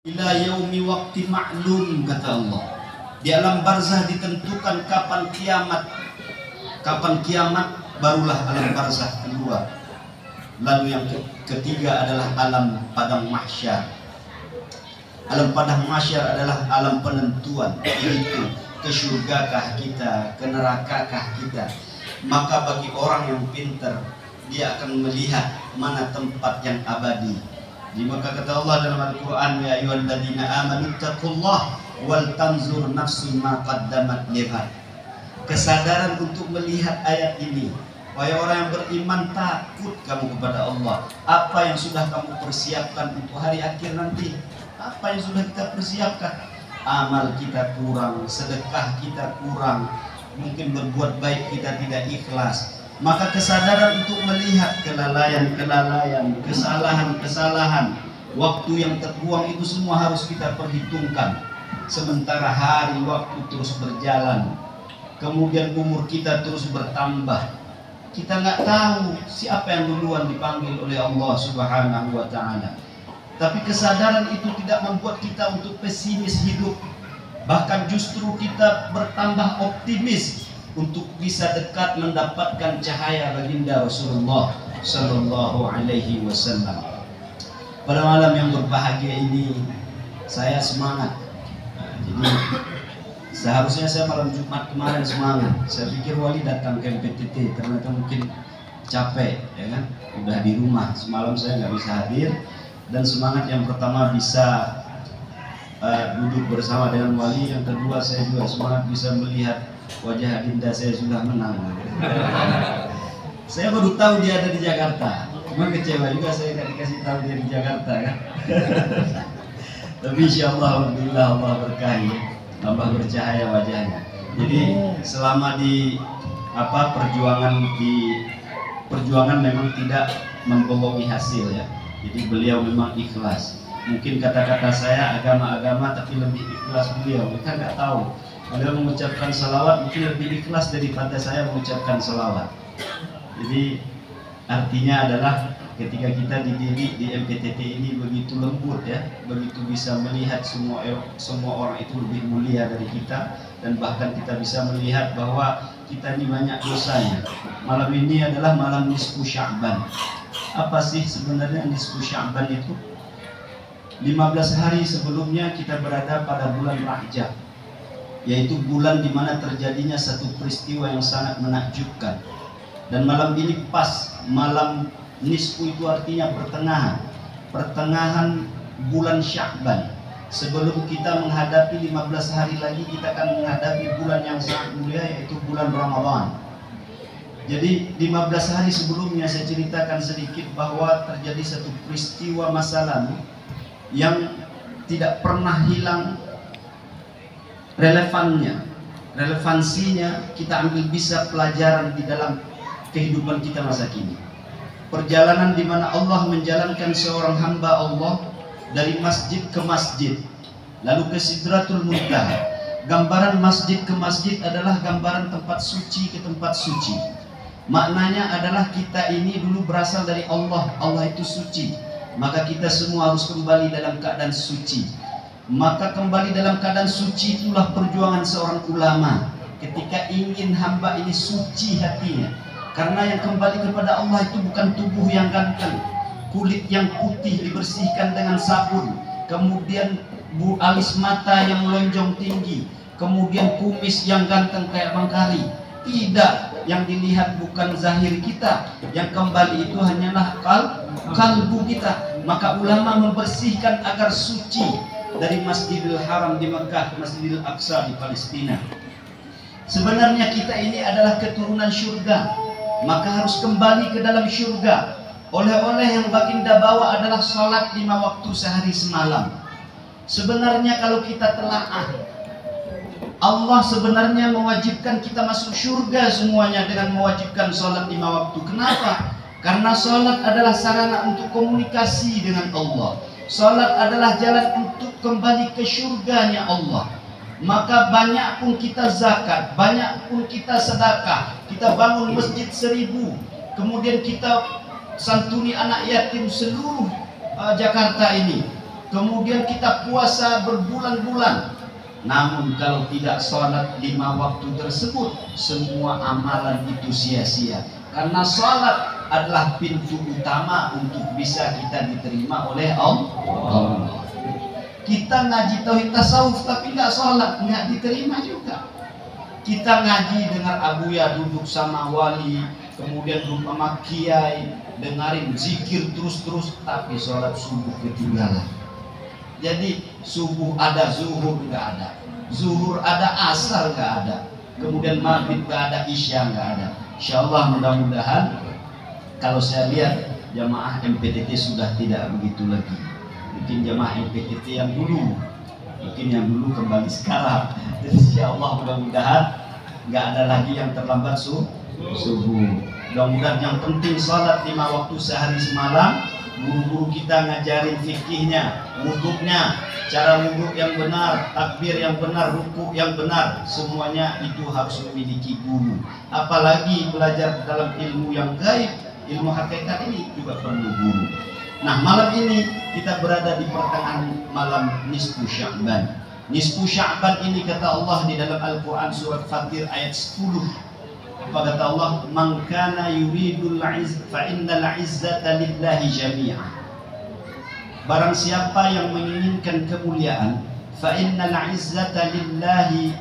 ila yaumi waqti ma'lum, kata Allah. Di alam barzah ditentukan kapan kiamat. Kapan kiamat barulah alam barzah keluar. Lalu yang ketiga adalah alam padang mahsyar. Alam padang mahsyar adalah alam penentuan, yaitu ke surgakah kita, ke nerakakah kita. Maka bagi orang yang pintar, dia akan melihat mana tempat yang abadi. Di maka kata Allah dalam Al-Quran, ya ayyuhalladzina amanu taqullah wal tanzur nafsun ma qaddamat lighad. Kesadaran untuk melihat ayat ini. Wahai orang yang beriman, takut kamu kepada Allah. Apa yang sudah kamu persiapkan untuk hari akhir nanti? Apa yang sudah kita persiapkan? Amal kita kurang, sedekah kita kurang, mungkin berbuat baik kita tidak ikhlas. Maka kesadaran untuk melihat kelalaian, kesalahan, waktu yang terbuang itu semua harus kita perhitungkan. Sementara hari waktu terus berjalan, kemudian umur kita terus bertambah. Kita nggak tahu siapa yang duluan dipanggil oleh Allah Subhanahu wa Ta'ala. Tapi kesadaran itu tidak membuat kita untuk pesimis hidup. Bahkan justru kita bertambah optimis untuk bisa dekat mendapatkan cahaya baginda Rasulullah Sallallahu Alaihi Wasallam. Pada malam yang berbahagia ini, saya semangat. Jadi seharusnya saya malam Jumat kemarin semangat. Saya pikir Wali datang ke MPTT, ternyata mungkin capek, ya kan? Udah di rumah. Semalam saya nggak bisa hadir. Dan semangat yang pertama bisa duduk bersama dengan Wali. Yang kedua saya juga semangat bisa melihat wajah adinda saya sudah menang. Saya baru tahu dia ada di Jakarta. Cuma kecewa juga saya nggak dikasih tahu dia di Jakarta kan. Tapi insyaallah alhamdulillah Allah berkahi, tambah bercahaya wajahnya. Jadi selama di perjuangan memang tidak membohongi hasil ya. Jadi beliau memang ikhlas. Mungkin kata-kata saya agama-agama, tapi lebih ikhlas beliau. Kita nggak tahu. Beliau mengucapkan salawat mungkin lebih ikhlas daripada saya mengucapkan salawat. Jadi artinya adalah ketika kita dididik di MPTT ini begitu lembut ya, begitu bisa melihat semua orang itu lebih mulia dari kita, dan bahkan kita bisa melihat bahwa kita ini banyak dosanya. Malam ini adalah malam nisfu Sya'ban. Apa sih sebenarnya nisfu Sya'ban itu? 15 hari sebelumnya kita berada pada bulan Rajab, yaitu bulan di mana terjadinya satu peristiwa yang sangat menakjubkan. Dan malam ini pas malam nisfu, itu artinya pertengahan bulan Sya'ban. Sebelum kita menghadapi 15 hari lagi, kita akan menghadapi bulan yang sangat mulia, yaitu bulan Ramadan. Jadi 15 hari sebelumnya saya ceritakan sedikit bahwa terjadi satu peristiwa masa lalu yang tidak pernah hilang relevansinya. Kita ambil bisa pelajaran di dalam kehidupan kita masa kini. Perjalanan di mana Allah menjalankan seorang hamba Allah dari masjid ke masjid, lalu ke Sidratul Muntaha. Gambaran masjid ke masjid adalah gambaran tempat suci ke tempat suci. Maknanya adalah kita ini dulu berasal dari Allah. Allah itu suci, maka kita semua harus kembali dalam keadaan suci. Maka kembali dalam keadaan suci itulah perjuangan seorang ulama ketika ingin hamba ini suci hatinya. Karena yang kembali kepada Allah itu bukan tubuh yang ganteng, kulit yang putih dibersihkan dengan sabun, kemudian alis mata yang melonjong tinggi, kemudian kumis yang ganteng kayak bangkari. Tidak, yang dilihat bukan zahir kita, yang kembali itu hanyalah kalbu kita. Maka ulama membersihkan agar suci dari Masjidil Haram di Mekah, Masjidil Aqsa di Palestina. Sebenarnya kita ini adalah keturunan syurga, maka harus kembali ke dalam syurga. Oleh-oleh yang baginda bawa adalah salat 5 waktu sehari semalam. Sebenarnya kalau kita telaah, Allah sebenarnya mewajibkan kita masuk syurga semuanya dengan mewajibkan salat 5 waktu. Kenapa? Karena salat adalah sarana untuk komunikasi dengan Allah. Salat adalah jalan untuk kembali ke syurganya Allah. Maka banyak pun kita zakat, banyak pun kita sedekah, kita bangun masjid 1000, kemudian kita santuni anak yatim seluruh Jakarta ini, kemudian kita puasa berbulan-bulan, namun kalau tidak sholat 5 waktu tersebut, semua amalan itu sia-sia. Karena sholat adalah pintu utama untuk bisa kita diterima oleh Allah. Kita ngaji tauhid tasawuf tapi nggak sholat, nggak diterima juga. Kita ngaji dengar abuya duduk sama wali, kemudian duduk sama kiai, dengarin zikir terus-terus, tapi sholat subuh ketinggalan. Jadi subuh ada, zuhur nggak ada, zuhur ada, asar nggak ada, kemudian maghrib nggak ada, isya nggak ada. Insya Allah mudah-mudahan kalau saya lihat jamaah MPTT sudah tidak begitu lagi. Mungkin jamaah MPTT yang dulu, mungkin yang dulu kembali sekarang. Jadi insya Allah mudah-mudahan nggak ada lagi yang terlambat subuh. Mudah-mudahan yang penting sholat 5 waktu sehari semalam. Guru-guru kita ngajarin fikihnya, wuduknya, cara wuduk yang benar, takbir yang benar, ruku yang benar, semuanya itu harus memiliki guru. Apalagi belajar dalam ilmu yang gaib, ilmu hakikat ini juga perlu guru. Nah, malam ini kita berada di pertengahan malam nisfu Sya'ban. Nisfu Sya'ban ini kata Allah di dalam Al-Quran surat Fatir ayat 10. Apa kata Allah? Man kana yuridul izz fa innal izzata lillahi jami'a. Barang siapa yang menginginkan kemuliaan, fa innal izzata lillahi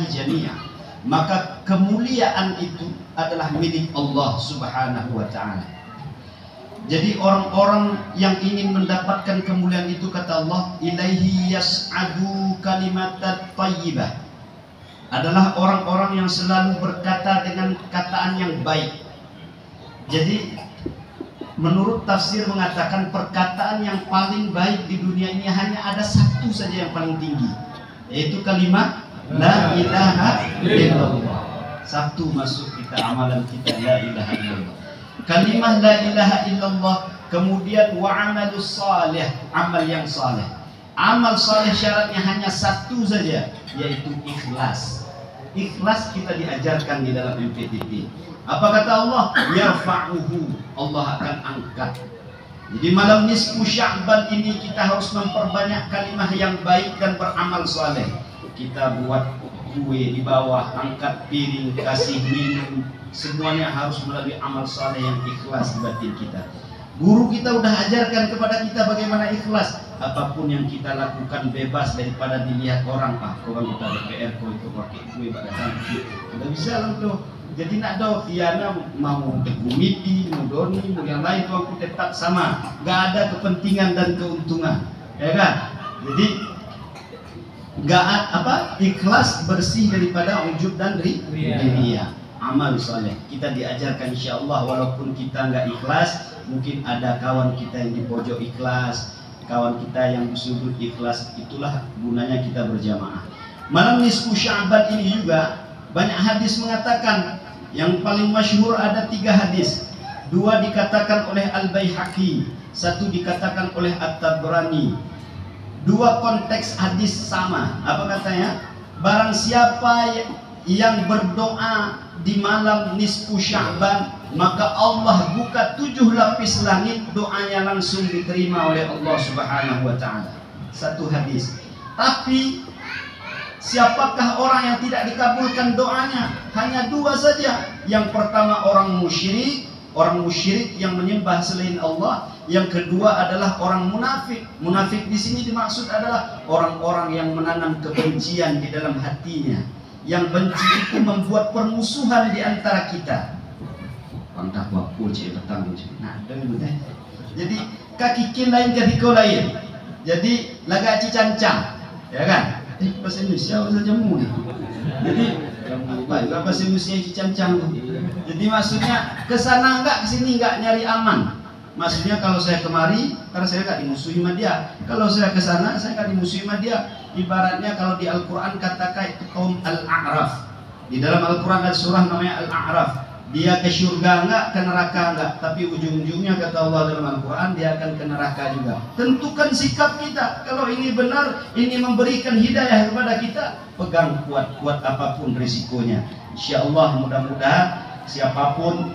jami'a. Maka kemuliaan itu adalah milik Allah Subhanahu wa ta'ala. Jadi orang-orang yang ingin mendapatkan kemuliaan itu kata Allah, ilaihi yas'adu kalimatat thayyibah, adalah orang-orang yang selalu berkata dengan kataan yang baik. Jadi menurut tafsir mengatakan perkataan yang paling baik di dunia ini hanya ada satu saja yang paling tinggi, yaitu kalimat la ilaha illallah. Satu masuk kita, amalan kita la ilaha illallah. Kalimat la ilaha illallah. Kemudian wa amalus salih, amal yang saleh. Amal saleh syaratnya hanya satu saja, yaitu ikhlas. Ikhlas kita diajarkan di dalam MPTT. Apa kata Allah? Yarfa'uhu, Allah akan angkat. Jadi malam nisfu Sya'ban ini kita harus memperbanyak kalimah yang baik dan beramal saleh. Kita buat kue di bawah, angkat piring, kasih minum, semuanya harus melalui amal saleh yang ikhlas di batin kita. Guru kita udah ajarkan kepada kita bagaimana ikhlas. Apapun yang kita lakukan bebas daripada dilihat orang. Kau kita DPR, kau itu pakai kue pada cantik. Tidak bisa lah tuh. Jadi nak do Tiana mau tegumiti, mau doni, mau yang lain tuh aku tetap sama. Gak ada kepentingan dan keuntungan, ya kan? Jadi gak apa ikhlas bersih daripada ujub dan riya. Amal saleh kita diajarkan insya Allah, walaupun kita nggak ikhlas, mungkin ada kawan kita yang di pojok ikhlas, kawan kita yang di sudut ikhlas. Itulah gunanya kita berjamaah. Malam nisfu Sya'ban ini juga banyak hadis mengatakan. Yang paling masyhur ada 3 hadis. 2 dikatakan oleh Al-Baihaqi, 1 dikatakan oleh At-Tabrani. 2 konteks hadis sama. Apa katanya? Barang siapa yang berdoa di malam nisfu Sya'ban, maka Allah buka 7 lapis langit, doanya langsung diterima oleh Allah Subhanahu wa ta'ala. 1 hadis. Tapi siapakah orang yang tidak dikabulkan doanya? Hanya 2 saja. Yang pertama orang musyrik yang menyembah selain Allah. Yang kedua adalah orang munafik. Munafik di sini dimaksud adalah orang-orang yang menanam kebencian di dalam hatinya. Yang benci itu membuat permusuhan di antara kita. Pantah waktu petang. Nah, jadi kaki kin lain kaki kau lain. Jadi laga cicancang, ya kan? Bahasa Indonesia bahasa jamu nih. Jadi apa bahasa Indonesia cicancang tuh. Jadi maksudnya kesana enggak, kesini enggak, nyari aman. Maksudnya kalau saya kemari, karena saya enggak dimusuhi sama dia. Kalau saya kesana, saya enggak dimusuhi sama dia. Ibaratnya kalau di Al-Quran katakan itu kaum Al-A'raf. Di dalam Al-Quran ada surah namanya Al-A'raf. Dia ke surga enggak, ke neraka enggak, tapi ujung-ujungnya kata Allah dalam Al-Quran dia akan ke neraka juga. Tentukan sikap kita. Kalau ini benar, ini memberikan hidayah kepada kita, pegang kuat-kuat apapun risikonya. Insya Allah mudah-mudahan siapapun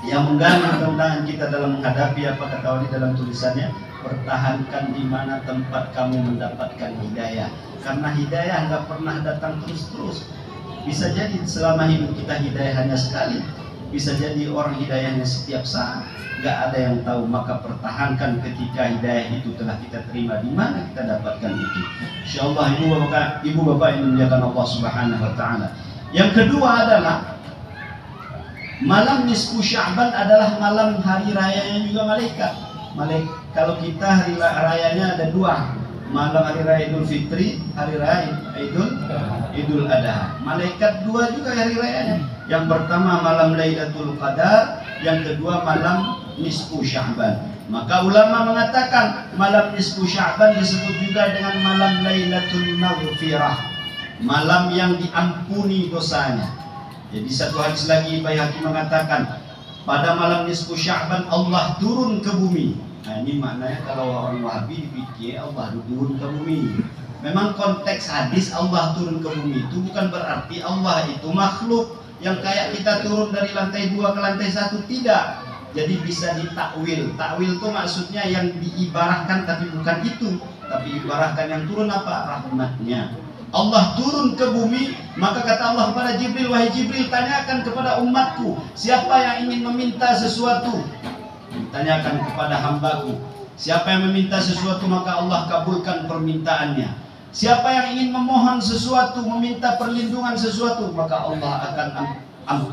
yang mengganggu kemenangan kita dalam menghadapi apa kata Allah dalam tulisannya, pertahankan di mana tempat kamu mendapatkan hidayah. Karena hidayah nggak pernah datang terus-terus. Bisa jadi selama hidup kita hidayah hanya sekali, bisa jadi orang hidayahnya setiap saat, nggak ada yang tahu. Maka pertahankan ketika hidayah itu telah kita terima, di mana kita dapatkan itu. Insyaallah ibu bapak yang dimuliakan Allah Subhanahu Wa Taala. Yang kedua adalah malam nisfu Sya'ban adalah malam hari rayanya juga malaikat. Kalau kita hari rayanya ada dua, malam hari raya Idul Fitri, hari raya Idul Adha. Malaikat dua juga hari rayanya. Yang pertama malam Lailatul Qadar, yang kedua malam nisfu Sya'ban. Maka ulama mengatakan malam nisfu Sya'ban disebut juga dengan malam Lailatul Maghfirah, malam yang diampuni dosanya. Jadi satu hadis lagi Baihaqi mengatakan pada malam nisfu Sya'ban Allah turun ke bumi. Nah ini maknanya kalau orang Wahabi dipikir Allah turun ke bumi. Memang konteks hadis Allah turun ke bumi itu bukan berarti Allah itu makhluk yang kayak kita turun dari lantai 2 ke lantai 1, tidak. Jadi bisa ditakwil. Takwil itu maksudnya yang diibarahkan tapi bukan itu. Tapi ibarahkan yang turun apa? Rahmatnya. Allah turun ke bumi, maka kata Allah kepada Jibril, wahai Jibril, tanyakan kepada umatku, siapa yang ingin meminta sesuatu? Tanyakan kepada hambaku, siapa yang meminta sesuatu maka Allah kabulkan permintaannya. Siapa yang ingin memohon sesuatu, meminta perlindungan sesuatu, maka Allah akan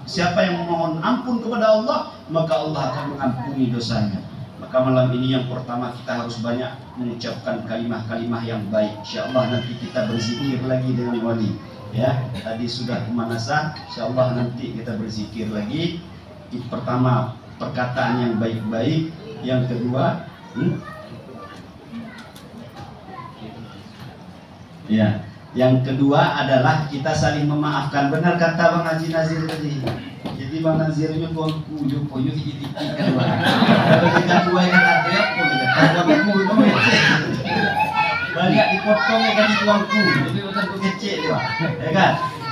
siapa yang memohon ampun kepada Allah, maka Allah akan mengampuni dosanya. Maka malam ini yang pertama kita harus banyak mengucapkan kalimah-kalimah yang baik. Insyaallah nanti kita berzikir lagi dengan wali. Ya, tadi sudah pemanasan, insyaallah nanti kita berzikir lagi. Pertama perkataan yang baik-baik, yang kedua ya, yang kedua adalah kita saling memaafkan. Benar kata Bang Haji Nazir tadi. Jadi Bang Nazirnya tuangku jupo yo ditikan wa. Kalau kita kuai kan ada apa kita tuangku itu banyak dipotong kan tuangku. Jadi bukan ku kecil dia. Ya kan?